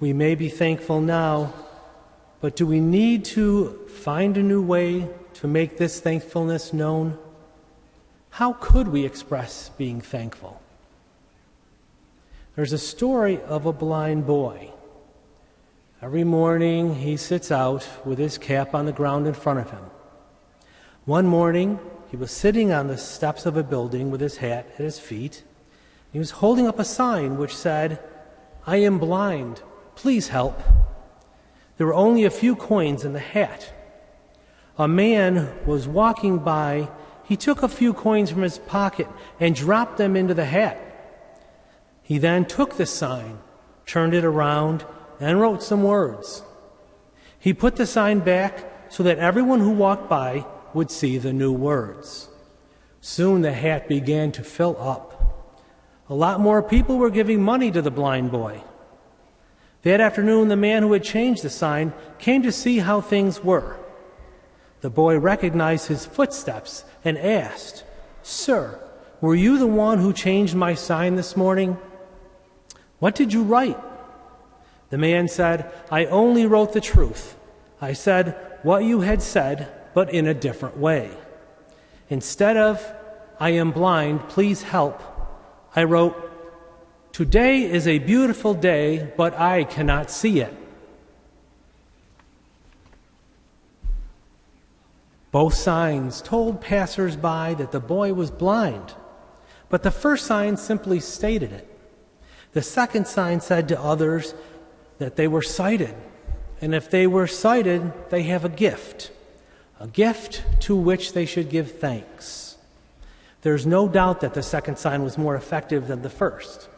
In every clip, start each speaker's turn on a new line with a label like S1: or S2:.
S1: We may be thankful now, but do we need to find a new way to make this thankfulness known? How could we express being thankful? There's a story of a blind boy. Every morning he sits out with his cap on the ground in front of him. One morning he was sitting on the steps of a building with his hat at his feet. He was holding up a sign which said, "I am blind, please help." There were only a few coins in the hat. A man was walking by. He took a few coins from his pocket and dropped them into the hat. He then took the sign, turned it around, and wrote some words. He put the sign back so that everyone who walked by would see the new words. Soon the hat began to fill up. A lot more people were giving money to the blind boy. That afternoon, the man who had changed the sign came to see how things were. The boy recognized his footsteps and asked, "Sir, were you the one who changed my sign this morning? What did you write?" The man said, "I only wrote the truth. I said what you had said, but in a different way. Instead of, 'I am blind, please help,' I wrote, 'Today is a beautiful day, but I cannot see it.'" Both signs told passers-by that the boy was blind, but the first sign simply stated it. The second sign said to others that they were sighted, and if they were sighted, they have a gift to which they should give thanks. There's no doubt that the second sign was more effective than the first.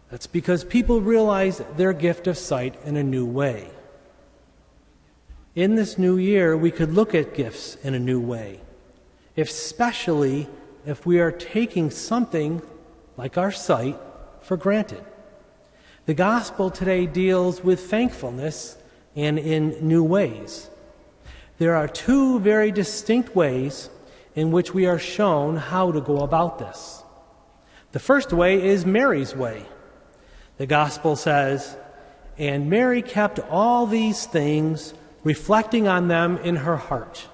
S1: That's because people realized their gift of sight in a new way. In this new year, we could look at gifts in a new way, especially if we are taking something like our sight for granted. The gospel today deals with thankfulness and in new ways. There are two very distinct ways in which we are shown how to go about this. The first way is Mary's way. The gospel says, "And Mary kept all these things, reflecting on them in her heart."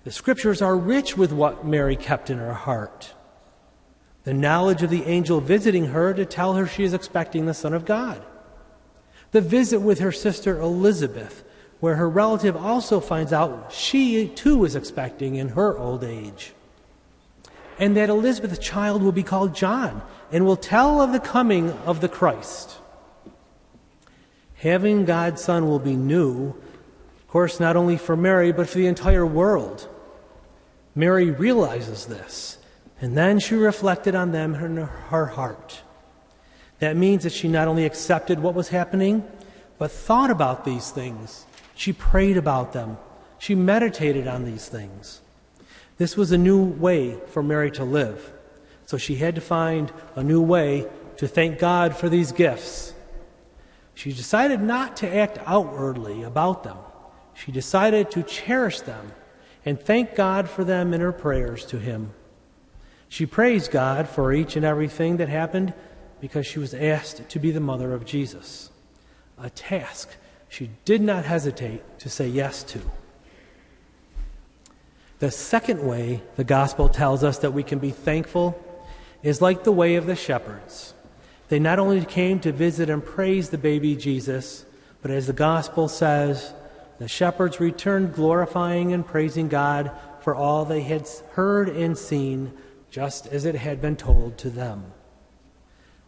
S1: The scriptures are rich with what Mary kept in her heart. The knowledge of the angel visiting her to tell her she is expecting the Son of God. The visit with her sister Elizabeth, where her relative also finds out she too is expecting in her old age. And that Elizabeth's child will be called John and will tell of the coming of the Christ. Having God's Son will be new, of course, not only for Mary, but for the entire world. Mary realizes this, and then she reflected on them in her heart. That means that she not only accepted what was happening, but thought about these things. She prayed about them. She meditated on these things. This was a new way for Mary to live, so she had to find a new way to thank God for these gifts. She decided not to act outwardly about them. She decided to cherish them and thank God for them in her prayers to Him. She praised God for each and everything that happened because she was asked to be the mother of Jesus, a task she did not hesitate to say yes to. The second way the gospel tells us that we can be thankful is like the way of the shepherds. They not only came to visit and praise the baby Jesus, but as the gospel says, the shepherds returned glorifying and praising God for all they had heard and seen, just as it had been told to them.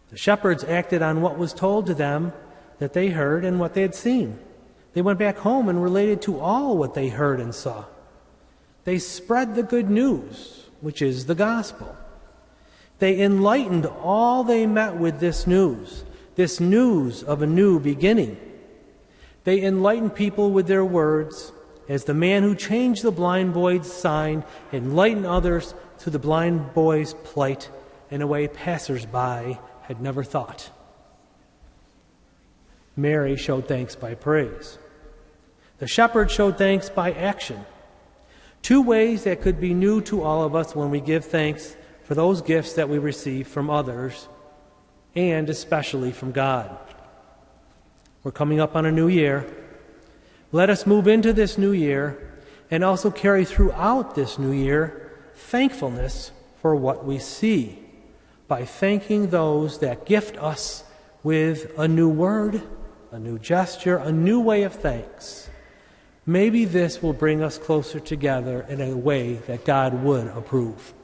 S1: The shepherds acted on what was told to them that they heard and what they had seen. They went back home and related to all what they heard and saw. They spread the good news, which is the gospel. They enlightened all they met with this news of a new beginning. They enlightened people with their words, as the man who changed the blind boy's sign enlightened others to the blind boy's plight in a way passers-by had never thought. Mary showed thanks by praise. The shepherd showed thanks by action. Two ways that could be new to all of us when we give thanks for those gifts that we receive from others, and especially from God. We're coming up on a new year. Let us move into this new year and also carry throughout this new year thankfulness for what we see by thanking those that gift us with a new word, a new gesture, a new way of thanks. Maybe this will bring us closer together in a way that God would approve.